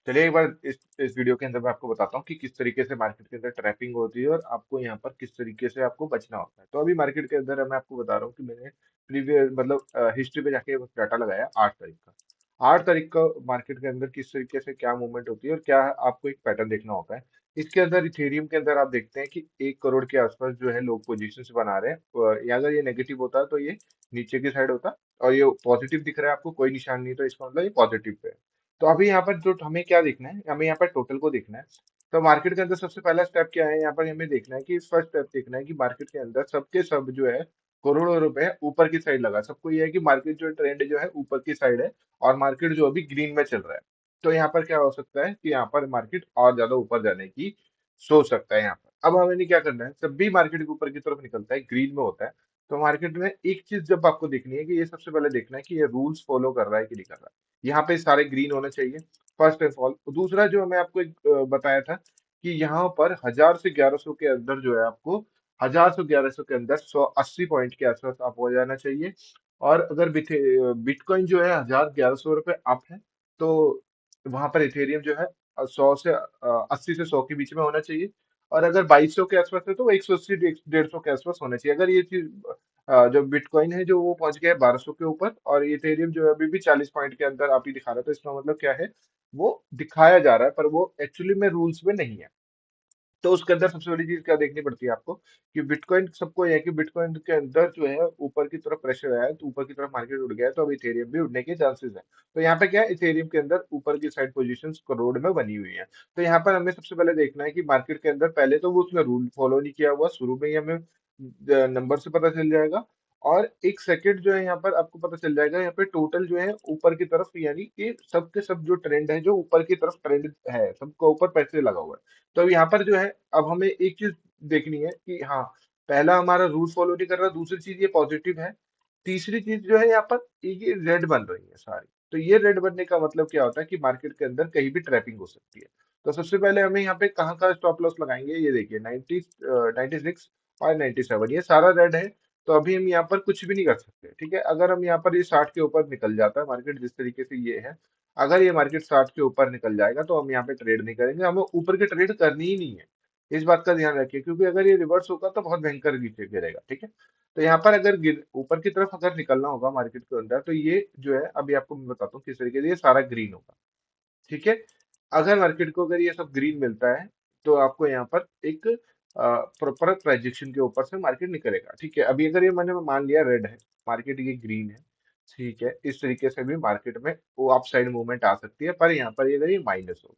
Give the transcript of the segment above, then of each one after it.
चलिए एक बार इस वीडियो के अंदर मैं आपको बताता हूँ कि किस तरीके से मार्केट के अंदर ट्रैपिंग होती है और आपको यहाँ पर किस तरीके से आपको बचना होता है। तो अभी मार्केट के अंदर मैं आपको बता रहा हूँ कि मैंने प्रीवियस मतलब हिस्ट्री पे जाके डाटा लगाया 8 तारीख का। 8 तारीख का मार्केट के अंदर किस तरीके से क्या मूवमेंट होती है और क्या आपको एक पैटर्न देखना होता है। इसके अंदर इथेरियम के अंदर आप देखते हैं कि 1 करोड़ के आसपास जो है लोग पोजिशन बना रहे हैं। या अगर ये नेगेटिव होता है तो ये नीचे की साइड होता है, और ये पॉजिटिव दिख रहा है आपको, कोई निशान नहीं, तो इसका मतलब ये पॉजिटिव पे है। तो अभी यहाँ पर जो हमें क्या देखना है, हमें यहाँ पर टोटल को देखना है। तो मार्केट के अंदर सबसे पहला स्टेप क्या है, यहाँ पर हमें देखना है कि फर्स्ट स्टेप देखना है कि मार्केट के अंदर सबके सब जो है करोड़ों रुपए ऊपर की साइड लगा। सबको ये है कि मार्केट जो ट्रेंड जो है ऊपर की साइड है, और मार्केट जो अभी ग्रीन में चल रहा है। तो यहाँ पर क्या हो सकता है कि यहाँ पर मार्केट और ज्यादा ऊपर जाने की सोच सकता है यहाँ पर। अब हमें नहीं क्या करना है, जब भी मार्केट ऊपर की तरफ निकलता है, ग्रीन में होता है, तो मार्केट में एक चीज जब आपको देखनी है कि ये सबसे पहले देखना है कि ये रूल्स फॉलो कर रहा है कि नहीं कर रहा है। यहाँ पे सारे ग्रीन होने चाहिए, फर्स्ट एंड ऑल। दूसरा जो मैं आपको एक बताया था कि यहाँ पर 1000 से 1100 के अंदर जो है आपको 1000 से 1100 के अंदर 180 पॉइंट के आसपास आप हो जाना चाहिए। और अगर बिटकॉइन जो है 1000 1100 रुपये अप है, तो वहां पर इथेरियम जो है 80 से 100 के बीच में होना चाहिए। और अगर 2200 के आसपास है तो 180 150 के आसपास होना चाहिए। अगर ये चीज जो बिटकॉइन है जो वो पहुंच गया है 1200 के ऊपर, और ये इथेरियम जो है अभी भी 40 पॉइंट के अंदर आप ही दिखा रहा है, तो इसका मतलब क्या है, वो दिखाया जा रहा है पर वो एक्चुअली में रूल्स में नहीं है। तो उसके अंदर सबसे बड़ी चीज क्या देखनी पड़ती है आपको, कि बिटकॉइन, सबको यह है कि बिटकॉइन के अंदर जो है ऊपर की तरफ प्रेशर आया है, तो ऊपर की तरफ मार्केट उड़ गया है, तो अब इथेरियम भी उड़ने के चांसेस है। तो यहाँ पे क्या है, इथेरियम के अंदर ऊपर की साइड पोजीशंस करोड़ में बनी हुई है। तो यहाँ पर हमें सबसे पहले देखना है कि मार्केट के अंदर पहले तो वो उसने रूल फॉलो नहीं किया हुआ, शुरू में ही हमें नंबर से पता चल जाएगा। और एक सेकंड जो है यहाँ पर आपको पता चल जाएगा, यहाँ पे टोटल जो है ऊपर की तरफ, यानी कि सब के सब जो ट्रेंड है जो ऊपर की तरफ ट्रेंड है, सबको ऊपर पैसे लगा हुआ है। तो अब यहाँ पर जो है, अब हमें एक चीज देखनी है कि हाँ, पहला हमारा रूल फॉलो नहीं कर रहा, दूसरी चीज ये पॉजिटिव है, तीसरी चीज जो है यहाँ पर ये रेड बन रही है सारी। तो ये रेड बनने का मतलब क्या होता है कि मार्केट के अंदर कहीं भी ट्रैपिंग हो सकती है। तो सबसे पहले हमें यहाँ पे कहाँ का स्टॉप लॉस लगाएंगे, ये देखिए 96 और 97, ये सारा रेड है। तो अभी हम यहाँ पर कुछ भी नहीं कर सकते, ठीक है। अगर हम यहाँ पर ये 60 के ऊपर निकल जाता है मार्केट, जिस तरीके से ये है, अगर ये मार्केट 60 के ऊपर निकल जाएगा तो हम यहाँ पे ट्रेड नहीं करेंगे, हमें ऊपर की ट्रेड करनी ही नहीं है। इस बात का ध्यान रखिए, क्योंकि अगर ये रिवर्स होगा तो बहुत भयंकर नीचे गिरेगा, ठीक है। तो यहाँ पर अगर ऊपर की तरफ अगर निकलना होगा मार्केट के अंदर, तो ये जो है अभी आपको मैं बताता हूँ किस तरीके से ये सारा ग्रीन होगा, ठीक है। अगर मार्केट को अगर ये सब ग्रीन मिलता है, तो आपको यहाँ पर एक प्रॉपर ट्रांजेक्शन के ऊपर से मार्केट निकलेगा, ठीक है। अभी अगर ये मैंने मान लिया रेड है, मार्केट ये ग्रीन है, ठीक है, इस तरीके से भी मार्केट में वो अप साइड मूवमेंट आ सकती है। पर यहाँ पर ये अगर ये माइनस हो,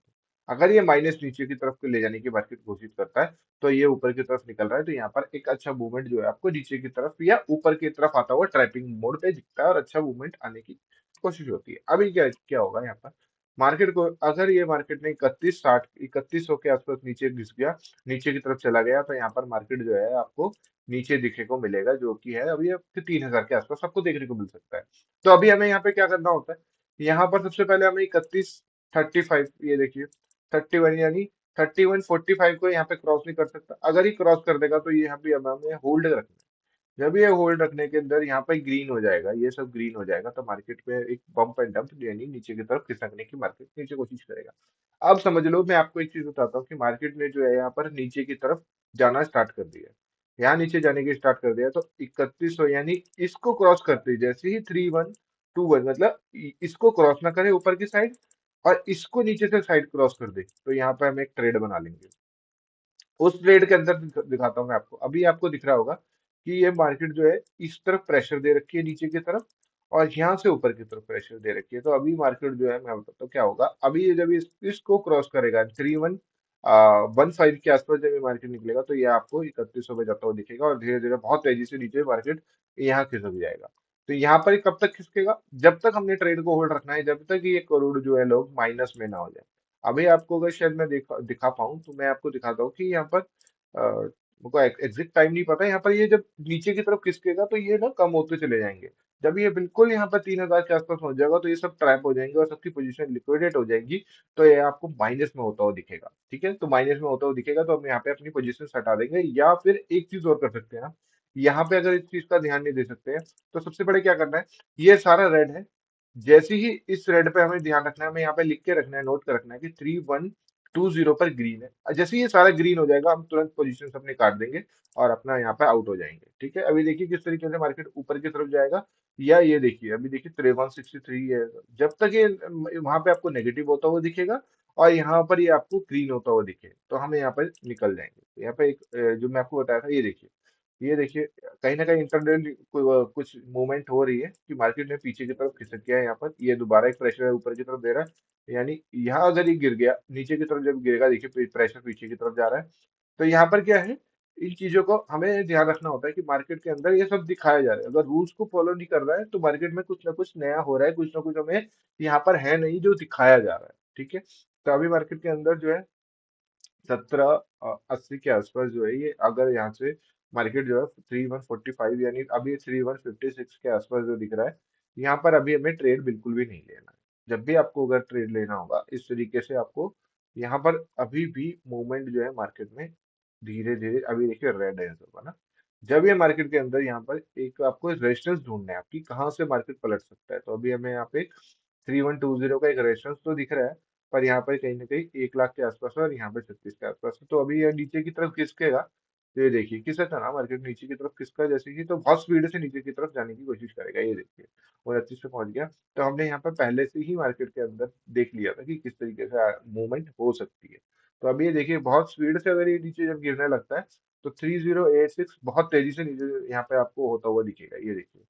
अगर ये माइनस नीचे की तरफ को ले जाने की मार्केट कोशिश करता है, तो ये ऊपर की तरफ निकल रहा है, तो यहाँ पर एक अच्छा मूवमेंट जो है आपको नीचे की तरफ या ऊपर की तरफ आता हुआ ट्रैपिंग मोड पे दिखता है, और अच्छा मूवमेंट आने की कोशिश होती है। अभी क्या क्या होगा यहाँ पर, मार्केट को अगर ये मार्केट ने 3100 के आसपास नीचे घिस गया, नीचे की तरफ चला गया, तो यहाँ पर मार्केट जो है आपको नीचे दिखने को मिलेगा, जो कि है अभी आपके 3000 के आसपास आपको देखने को मिल सकता है। तो अभी हमें यहाँ पे क्या करना होता है, यहाँ पर सबसे पहले हमें 3135, ये देखिए 31, यानी 3145 को यहाँ पे क्रॉस नहीं कर सकता। अगर ये क्रॉस कर देगा तो ये यहाँ पे हमें होल्ड रखना है। जब ये होल्ड रखने के अंदर यहाँ पर ग्रीन हो जाएगा, ये सब ग्रीन हो जाएगा, तो मार्केट में एक बम्प एंड डंप, यानी नीचे की तरफ खिसकने की मार्केट नीचे कोशिश करेगा। अब समझ लो, मैं आपको एक चीज बताता हूँ कि मार्केट ने जो है यहाँ पर नीचे की तरफ जाना स्टार्ट कर दिया है। यहाँ नीचे जाने की स्टार्ट कर दिया, तो 3100, यानी इसको क्रॉस करते ही जैसे ही 3121, मतलब इसको क्रॉस ना करे ऊपर की साइड, और इसको नीचे से साइड क्रॉस कर दे, तो यहाँ पे हम एक ट्रेड बना लेंगे। उस ट्रेड के अंदर दिखाता हूँ मैं आपको। अभी आपको दिख रहा होगा कि ये मार्केट जो है इस तरफ प्रेशर दे रखी है नीचे की तरफ, और यहाँ से ऊपर की तरफ प्रेशर दे रखी है। तो अभी मार्केट जो है, मैं बताता हूँ क्या होगा। अभी ये जब इसको क्रॉस करेगा 3115 के आसपास, जब ये मार्केट निकलेगा, तो ये आपको 3100 पे जाता हुआ दिखेगा, और धीरे धीरे बहुत तेजी से नीचे मार्केट यहाँ खिसक जाएगा। तो यहाँ पर ये कब तक खिसकेगा, जब तक हमने ट्रेड को होल्ड रखना है, जब तक ये करोड़ जो है लोग माइनस में ना हो जाए। अभी आपको अगर शायद मैं दिखा पाऊँ, तो मैं आपको दिखाता हूँ कि यहाँ पर मुझको एग्जैक्ट टाइम नहीं पता। यहाँ पर ये जब नीचे की तरफ खिसकेगा, तो ये ना कम होते चले जाएंगे। जब ये बिल्कुल यहाँ पर 3000 के आसपास पहुंच जाएगा, तो ये सब ट्रैप हो जाएंगे और सबकी पोजीशन लिक्विडेट हो जाएंगी। तो ये आपको माइनस में होता हुआ दिखेगा, ठीक है। तो माइनस में होता हुआ दिखेगा, तो हम यहाँ पे अपनी पोजीशन हटा देंगे, या फिर एक चीज और कर सकते हैं ना। यहाँ पे अगर इस चीज का ध्यान नहीं दे सकते हैं, तो सबसे बड़े क्या करना है, ये सारा रेड है, जैसे ही इस रेड पे हमें ध्यान रखना है, हमें यहाँ पे लिख के रखना है, नोट कर रखना है कि 3120 पर ग्रीन है। जैसे ही ये सारा ग्रीन हो जाएगा, हम तुरंत पोजीशन अपने काट देंगे और अपना यहाँ पे आउट हो जाएंगे। ठीक है, अभी देखिए किस तरीके से मार्केट ऊपर की तरफ जाएगा। या ये देखिए, अभी देखिए 5363 है। जब तक ये वहां पे आपको नेगेटिव होता हुआ दिखेगा और यहाँ पर ये आपको ग्रीन होता हुआ दिखे, तो हम यहाँ पर निकल जाएंगे। तो यहाँ पे एक जो मैं आपको बताया था, ये देखिए कहीं ना कहीं इंटरडे कुछ मूवमेंट हो रही है कि मार्केट ने पीछे की तरफ खिसक गया है। यहाँ पर ये दोबारा एक प्रेशर ऊपर की तरफ दे रहा है, यानी यहाँ अगर ये गिर गया नीचे की तरफ, जब गिरेगा देखिए प्रेशर पीछे की तरफ जा रहा है। तो यहाँ पर क्या है, इन चीजों को हमें ध्यान रखना होता है कि मार्केट के अंदर ये सब दिखाया जा रहा है। अगर रूल्स को फॉलो नहीं कर रहा है तो मार्केट में कुछ ना कुछ नया हो रहा है, कुछ ना कुछ हमें यहाँ पर है नहीं जो दिखाया जा रहा है। ठीक है, तो अभी मार्केट के अंदर जो है 1780 के आसपास जो है, ये अगर यहाँ से मार्केट जो है 3145, यानी अभी 3156 के आसपास जो दिख रहा है, यहाँ पर अभी हमें ट्रेड बिल्कुल भी नहीं लेना है। जब भी आपको अगर ट्रेड लेना होगा इस तरीके से आपको, यहाँ पर अभी भी मूवमेंट जो है मार्केट में धीरे धीरे, अभी देखिए रेड है सब है ना। जब ये मार्केट के अंदर यहाँ पर एक आपको रेजिस्टेंस ढूंढना है आपकी, कहाँ से मार्केट पलट सकता है, तो अभी हमें यहाँ पे 3120 का एक रेजिस्टेंस तो दिख रहा है, पर यहाँ पर कहीं ना कहीं 1 लाख के आसपास है और यहाँ पे 36 के आसपास है। तो अभी ये नीचे की तरफ खिसकेगा। तो ये देखिए किसका था ना, मार्केट नीचे की तरफ खिसका जैसे ही, तो बहुत स्पीड से नीचे की तरफ जाने की कोशिश करेगा। ये देखिए 29 पे पहुंच गया। तो हमने यहाँ पर पहले से ही मार्केट के अंदर देख लिया था कि किस तरीके से मूवमेंट हो सकती है। तो अभी ये देखिए बहुत स्पीड से अगर ये नीचे जब गिरने लगता है, तो 3086 बहुत तेजी से नीचे यहाँ पे आपको होता हुआ दिखेगा। ये देखिए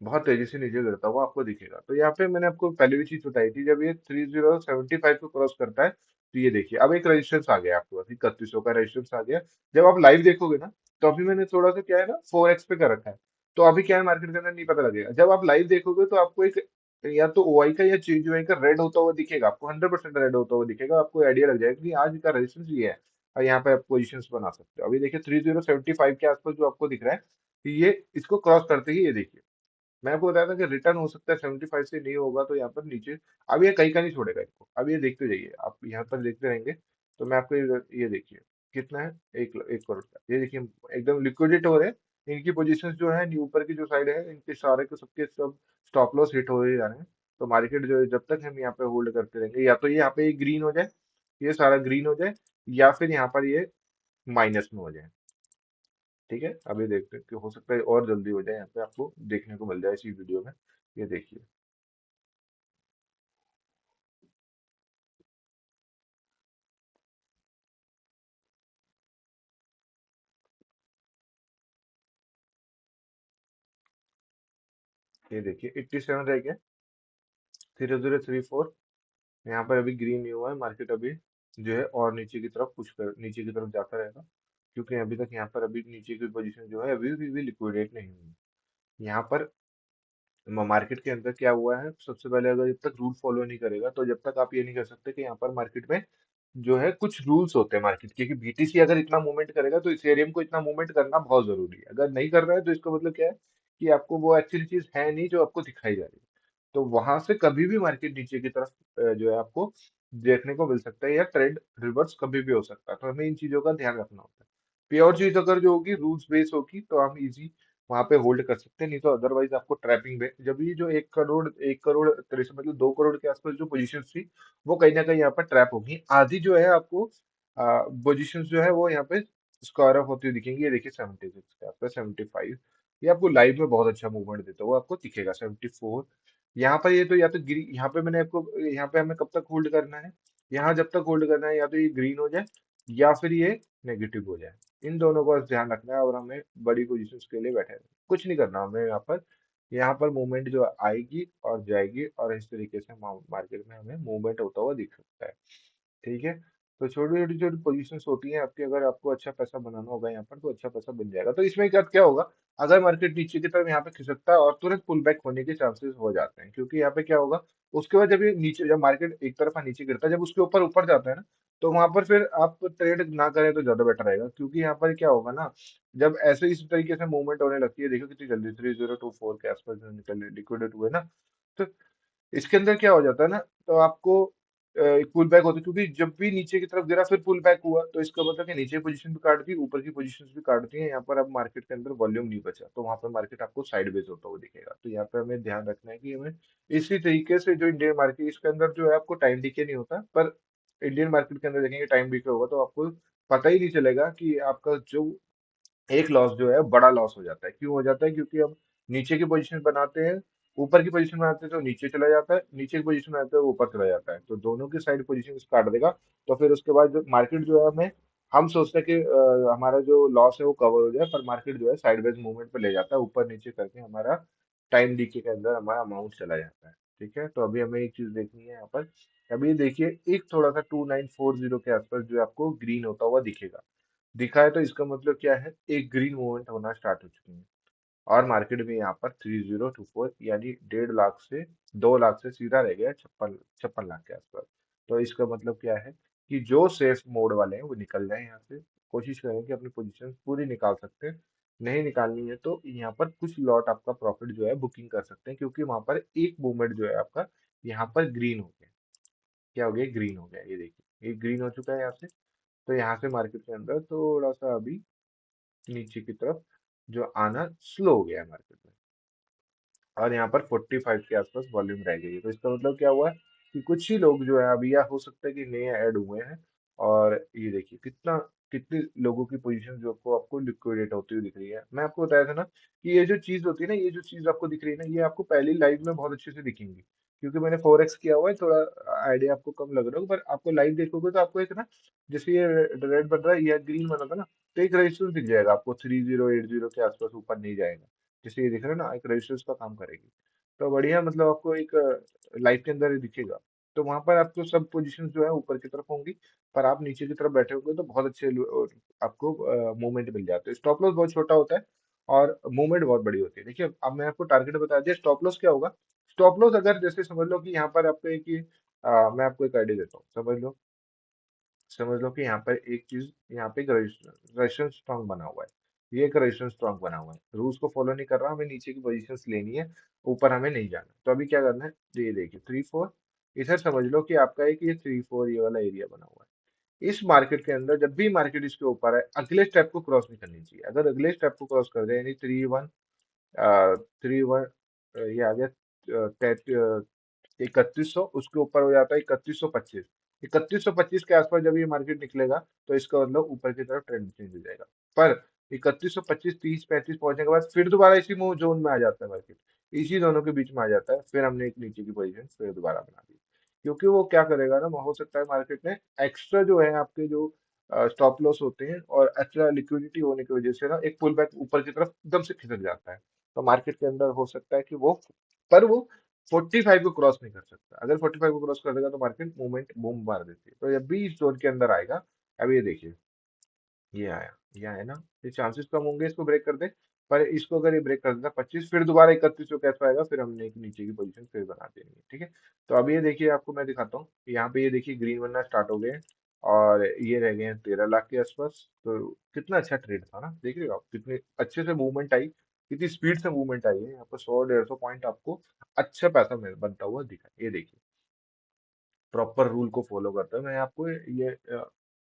बहुत तेजी से नीचे गिरता हुआ आपको दिखेगा। तो यहाँ पे मैंने आपको पहले भी चीज बताई थी, जब ये 3075 को क्रॉस करता है, तो ये देखिए अब एक रेजिस्टेंस आ गया आपके पास, 3100 का रेजिस्टेंस आ गया। जब आप लाइव देखोगे ना, तो अभी मैंने थोड़ा सा क्या है ना 4x पे कर रखा है, तो अभी क्या है मार्केट के अंदर नहीं पता लगेगा। जब आप लाइव देखोगे तो आपको एक या तो ओआई का या चेंज ओआई का रेड होता हुआ दिखेगा, आपको 100% रेड होता हुआ दिखेगा। आपको आइडिया लग जाएगा कि आज का रेजिस्टेंस ये है, और यहाँ पे आप पोजिशन बना सकते हो। अभी देखिए 3075 के आसपास जो आपको दिख रहा है, ये इसको क्रॉस करते ही ये देखिए, मैं आपको बताया था कि रिटर्न हो सकता है 75 से, नहीं होगा तो यहाँ पर नीचे। अब ये कहीं का नहीं छोड़ेगा इसको, अब ये देखते जाइए, आप यहाँ पर देखते रहेंगे। तो मैं आपको ये देखिए कितना है, 1 करोड़ का, ये देखिए एकदम लिक्विडेट हो रहे हैं। इनकी पोजीशंस जो है ऊपर की जो साइड है, इनके सारे के सबके सब स्टॉप लॉस हिट हो ही जा रहे हैं। तो मार्केट जो है जब तक हम यहाँ पे होल्ड करते रहेंगे, या तो ये यहाँ पे ग्रीन हो जाए, ये सारा ग्रीन हो जाए, या फिर यहाँ पर ये माइनस में हो जाए। ठीक है, अभी देखते हैं कि हो सकता है और जल्दी हो जाए, यहाँ पे आपको देखने को मिल जाए इसी वीडियो में। ये देखिए, ये देखिए 87 रह गया, 3034। यहाँ पर अभी ग्रीन नहीं हुआ है, मार्केट अभी जो है और नीचे की तरफ पुश कर, नीचे की तरफ जाता रहेगा, क्योंकि अभी तक यहाँ पर अभी नीचे की पोजीशन जो है अभी भी लिक्विडेट नहीं हुई। यहाँ पर मार्केट के अंदर क्या हुआ है, सबसे पहले अगर जब तक रूल फॉलो नहीं करेगा, तो जब तक आप ये नहीं कर सकते कि यहाँ पर मार्केट में जो है कुछ रूल्स होते हैं मार्केट के, कि बीटीसी अगर इतना मूवमेंट करेगा तो इथेरियम को इतना मूवमेंट करना बहुत जरूरी है। अगर नहीं कर रहा है तो इसका मतलब क्या है कि आपको वो एक्चुअली चीज है नहीं जो आपको दिखाई जा रही है। तो वहां से कभी भी मार्केट नीचे की तरफ जो है आपको देखने को मिल सकता है, या ट्रेंड रिवर्स कभी भी हो सकता है। तो हमें इन चीजों का ध्यान रखना होता है। प्योर चीज अगर जो होगी रूल्स बेस होगी, तो हम इजी वहां पे होल्ड कर सकते हैं, नहीं तो अदरवाइज आपको ट्रैपिंग में, जब ये जो 1 करोड़ 63 मतलब 2 करोड़ के आसपास जो पोजीशन थी, वो कहीं ना कहीं यहाँ पर ट्रैप होगी। आधी जो है आपको पोजीशन जो है वो यहाँ पे स्क्वायर ऑफ होती हुई दिखेंगी। ये देखिए 76 के आसपास, 75, ये आपको लाइव में बहुत अच्छा मूवमेंट देता हुआ आपको दिखेगा। 74 यहाँ पर, ये तो या तो ग्रीन, यहाँ पे मैंने आपको, यहाँ पे हमें कब तक होल्ड करना है, यहाँ जब तक होल्ड करना है, या तो ये ग्रीन हो जाए या फिर ये नेगेटिव हो जाए। इन दोनों का बस ध्यान रखना है, और हमें बड़ी पोजीशन के लिए बैठे रहना है। कुछ नहीं करना हमें यहाँ पर। यहाँ पर मूवमेंट जो आएगी और जाएगी, और इस तरीके से मार्केट में हमें मूवमेंट होता हुआ दिख सकता है। ठीक है, तो छोटी छोटी जो पोजीशंस होती हैं आपकी, अगर आपको अच्छा पैसा बनाना होगा यहाँ पर, तो अच्छा पैसा बन जाएगा। तो इसमें क्या होगा, अगर मार्केट नीचे की तरफ यहाँ पे खिसकता है और तुरंत पुल बैक होने के चांसेस हो जाते हैं, क्योंकि यहाँ पे क्या होगा, उसके बाद जब ये नीचे, जब मार्केट एक तरफा नीचे गिरता है, जब उसके ऊपर ऊपर जाता है ना, तो वहां पर फिर आप ट्रेड ना करें तो ज्यादा बेटर रहेगा। क्योंकि यहाँ पर क्या होगा ना, जब ऐसे इस तरीके से मूवमेंट होने लगती है, देखो कितनी जल्दी 3024 के आसपास जो निकल लिक्विडेट हुए ना, तो इसके अंदर क्या हो जाता है ना, तो आपको एक पुल बैक होता है, क्योंकि जब भी नीचे की तरफ गिरा फिर पुल बैक हुआ, तो इसका मतलब कि नीचे पोजीशन भी काट दी, ऊपर की पोजीशन भी काट दी है। यहाँ पर अब मार्केट के अंदर वॉल्यूम नहीं बचा, तो वहां पर मार्केट आपको साइडवेज होता हुआ दिखेगा। तो यहाँ पे हमें ध्यान रखना है कि हमें इसी तरीके से, जो इंडियन मार्केट इसके अंदर जो है आपको टाइम डीके नहीं होता, पर इंडियन मार्केट के अंदर देखेंगे टाइम डीके होगा तो आपको पता ही नहीं चलेगा कि आपका जो एक लॉस जो है बड़ा लॉस हो जाता है। क्यों हो जाता है? क्योंकि हम नीचे की पोजीशन बनाते हैं, ऊपर की पोजीशन बनाते हैं तो नीचे चला जाता है, नीचे की पोजीशन बनाते हैं तो ऊपर चला जाता है, तो दोनों की साइड पोजीशन काट देगा। तो फिर उसके बाद जो मार्केट जो है हमें, हम सोचते हैं कि हमारा जो लॉस है वो कवर हो जाए, पर मार्केट जो है साइडवेज मूवमेंट पे ले जाता है, ऊपर नीचे करके हमारा टाइम डीके के अंदर हमारा अमाउंट चला जाता है। ठीक है, तो अभी हमें एक चीज देखनी है यहाँ पर। अभी देखिए, एक थोड़ा सा 2940 के आसपास जो आपको ग्रीन होता हुआ दिखेगा, दिखा है, तो इसका मतलब क्या है, एक ग्रीन मूवमेंट होना स्टार्ट हो चुकी है। और मार्केट में यहाँ पर 3024 यानी 1.5 लाख से 2 लाख से सीधा रह गया 56 लाख के आसपास। तो इसका मतलब क्या है कि जो सेफ मोड वाले हैं वो निकल जाए यहाँ से, कोशिश करें कि अपनी पोजीशन पूरी निकाल सकते हैं। नहीं निकालनी है तो यहाँ पर कुछ लॉट आपका प्रॉफिट जो है बुकिंग कर सकते हैं, क्योंकि वहां पर एक मूवमेंट जो है आपका यहाँ पर ग्रीन हो गया। क्या हो गया? ग्रीन हो गया, ये देखिए, ये ग्रीन हो चुका है यहाँ से। तो यहाँ से मार्केट के अंदर थोड़ा सा अभी नीचे की तरफ जो आना स्लो हो गया है मार्केट में, और यहाँ पर 45 के आसपास वॉल्यूम रह गई है। तो इसका मतलब क्या हुआ है कि कुछ ही लोग जो है अभी, या हो सकता है कि नए ऐड हुए हैं। और ये देखिए कितना, कितने लोगों की पोजीशन जो आपको आपको लिक्विडेट होती हुई दिख रही है। मैं आपको बताया था ना कि ये जो चीज होती है ना, ये जो चीज आपको दिख रही है ना, ये आपको पहली लाइव में बहुत अच्छे से दिखेंगी, क्योंकि मैंने फोरेक्स किया हुआ है। थोड़ा आइडिया आपको कम लग रहा होगा, पर आपको लाइव देखोगे तो आपको एक ना, जैसे ये रेड बन रहा है या ग्रीन बना था ना, तो एक रेजिस्टेंस दिख जाएगा आपको 3080 के आसपास, ऊपर नहीं जाएगा। जैसे ये दिख रहा है ना, एक रजिस्टर्स का काम करेगी। तो बढ़िया, मतलब आपको एक लाइफ के अंदर ही दिखेगा। तो वहां पर आपको सब पोजीशन जो है ऊपर की तरफ होंगी, पर आप नीचे की तरफ बैठे होंगे तो बहुत अच्छे आपको मूवमेंट मिल जाते हैं। स्टॉप लॉस बहुत छोटा होता है और मूवमेंट बहुत बड़ी होती है। देखिए, अब मैं आपको टारगेट बता दिया। स्टॉप लॉस क्या होगा? स्टॉप लॉस अगर जैसे समझ लो कि यहाँ पर आपको एक ही, मैं आपको एक आइडिया देता हूँ। समझ लो कि यहाँ पर एक चीज, यहाँ पे एक रजिस्ट्रेशन स्ट्रांग बना हुआ है। ये एक रजिस्ट्रेशन स्ट्रांग बना हुआ है, रूल्स को फॉलो नहीं कर रहा, हमें नीचे की पोजीशंस लेनी है, ऊपर हमें नहीं जाना। तो अभी क्या करना है, तो ये देखिए 3-4, इधर समझ लो कि आपका एक ये 3-4 ये वाला एरिया बना हुआ है। इस मार्केट के अंदर जब भी मार्केट इसके ऊपर है, अगले स्टेप को क्रॉस नहीं करनी चाहिए। अगर अगले स्टेप को क्रॉस कर दे, यानी 3-1 ये आ गया 3100, उसके ऊपर हो जाता है 3125। 3125 के आसपास जब ये मार्केट निकलेगा, तो इसका मतलब ऊपर की तरफ ट्रेंड चेंज हो जाएगा। पर 3125, 30, 35 पहुंचने के बाद फिर दोबारा इसी मूव जोन में आ जाता है मार्केट, इसी दोनों के बीच में आ जाता है। फिर हमने एक नीचे की पोजीशन फिर दोबारा बना दी, क्योंकि वो क्या करेगा ना, हो सकता है मार्केट में एक्स्ट्रा जो है आपके जो स्टॉप लॉस होते हैं और एक्स्ट्रा लिक्विडिटी होने की वजह से ना, एक पुल बैक ऊपर की तरफ एकदम से खिसक जाता है। तो मार्केट के अंदर हो सकता है कि वो, पर वो 45 को क्रॉस नहीं कर सकता। अगर 45 को क्रॉस कर देगा तो मार्केट मूवमेंट बूम मार देती है। तो जब भी इस जोन के अंदर आएगा, अब ये देखिए, ये आया, ये आया ना, ये चांसेस कम होंगे इसको ब्रेक कर दे। पर इसको अगर ये ब्रेक कर देता 25, फिर दोबारा 31 को कैसे आएगा, फिर हमने एक नीचे की पोजीशन फिर बना देनी है। ठीक है, तो अभी ये देखिए, आपको मैं दिखाता हूँ। यहाँ पे ये देखिए ग्रीन बनना स्टार्ट हो गए हैं, और ये रह गए हैं 13 लाख के आसपास। तो कितना अच्छा ट्रेड था ना, देख रहे हो आप, कितने अच्छे से मूवमेंट आई, कितनी स्पीड से मूवमेंट आई है। यहाँ पर 100-150 पॉइंट आपको अच्छा पैसा बनता हुआ दिखा। ये देखिए, प्रॉपर रूल को फॉलो करते हैं। मैं आपको ये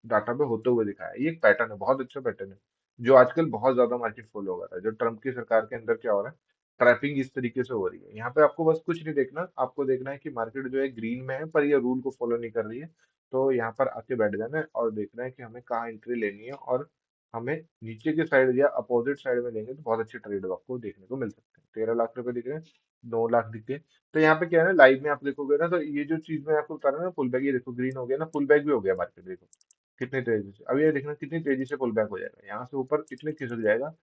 डाटा पे होते हुए दिखाया। ये एक पैटर्न है, बहुत अच्छा पैटर्न है, जो आजकल बहुत ज्यादा मार्केट फॉलो कर रहा है। जो ट्रम्प की सरकार के अंदर क्या हो रहा है, ट्रैपिंग इस तरीके से हो रही है। यहाँ पे आपको बस कुछ नहीं देखना, आपको देखना है कि मार्केट जो है ग्रीन में है, पर ये रूल को फॉलो नहीं कर रही है। तो यहाँ पर आके बैठ जाना है और देखना है कि हमें कहाँ एंट्री लेनी है, और हमें नीचे की साइड या अपोजिट साइड में लेंगे तो बहुत अच्छे ट्रेड आपको देखने को मिल सकते हैं। 13 लाख रुपए दिख रहे हैं, 9 लाख दिख गए। तो यहाँ पे क्या है ना, लाइव में आप देखोगे ना, तो ये जो चीज मैं आपको बता रहा हूँ ना, पुल बैक, ये देखो ग्रीन हो गया ना, पुल बैक भी हो गया मार्केट, देखो कितनी तेजी से। अब ये देखना कितनी तेजी से पुल बैक हो जाएगा, यहाँ से ऊपर इतने खिसक जाएगा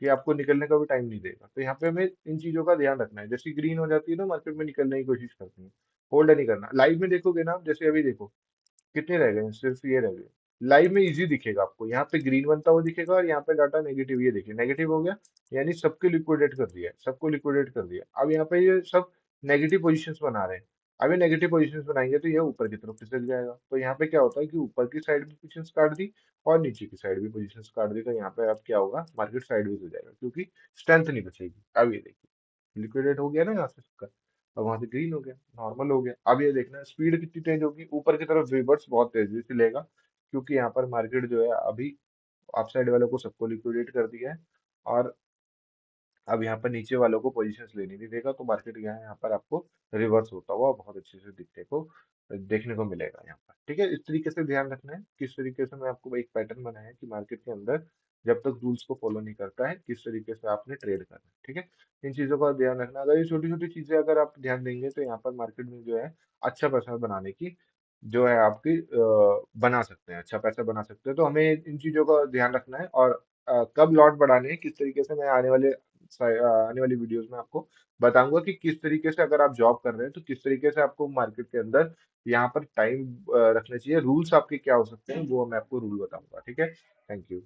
कि आपको निकलने का भी टाइम नहीं देगा। तो यहाँ पे हमें इन चीजों का ध्यान रखना है। जैसे ग्रीन हो जाती है ना, मार्केट में निकलने की कोशिश करती है, होल्ड नहीं करना। लाइव में देखोगे ना आप, जैसे अभी देखो कितने रह गए हैं, सिर्फ ये रह गए। लाइव में इजी दिखेगा आपको, यहाँ पे ग्रीन बनता हुआ दिखेगा, और यहाँ पे डाटा नेगेटिव, ये देखिए नेगेटिव हो गया, यानी सबके लिक्विडेट कर दिया है, सबको लिक्विडेट कर दिया। अब यहाँ पे ये सब नेगेटिव पोजीशंस बना रहे हैं। अब ये नेगेटिव पोजीशंस बनाएंगे तो ये ऊपर की तरफ फिसल जाएगा। तो यहाँ पे क्या होता है कि ऊपर की साइड भी पोजीशंस काट दी, और नीचे की साइड भी पोजीशंस काट दी। तो यहाँ पे अब क्या होगा, मार्केट साइडवेज हो जाएगा, क्योंकि स्ट्रेंथ नहीं बचेगी। अब ये देखिए, लिक्विडेट हो गया ना यहाँ से सबका। और वहां से ग्रीन हो गया, नॉर्मल हो गया। अब ये देखना स्पीड कितनी तेज होगी, ऊपर की तरफ रिवर्स बहुत तेजी से लेगा, क्योंकि यहाँ पर मार्केट जो है अभी अपसाइड वालों को सबको लिक्विडेट कर दिया है, और अब यहाँ पर नीचे वालों को पोजीशंस लेने नहीं देगा, तो मार्केट यहाँ पर आपको रिवर्स होता हुआ बहुत अच्छे से देखने को मिलेगा यहाँ पर। ठीक है, इस तरीके से ध्यान रखना है, किस तरीके से मैं आपको एक पैटर्न बनाया है कि मार्केट के अंदर जब तक रूल्स को फॉलो नहीं करता है किस तरीके से आपने ट्रेड करना है। ठीक है, इन चीजों का ध्यान रखना, अगर ये छोटी छोटी चीजें अगर आप ध्यान देंगे तो यहाँ पर मार्केट में जो है अच्छा पैसा बनाने की जो है आपकी बना सकते हैं, अच्छा पैसा बना सकते हैं। तो हमें इन चीजों का ध्यान रखना है, और कब लॉट बढ़ाने हैं किस तरीके से, मैं आने वाली वीडियोस में आपको बताऊंगा कि किस तरीके से अगर आप जॉब कर रहे हैं तो किस तरीके से आपको मार्केट के अंदर यहाँ पर टाइम रखना चाहिए, रूल्स आपके क्या हो सकते हैं वो मैं आपको रूल बताऊंगा। ठीक है, थैंक यू।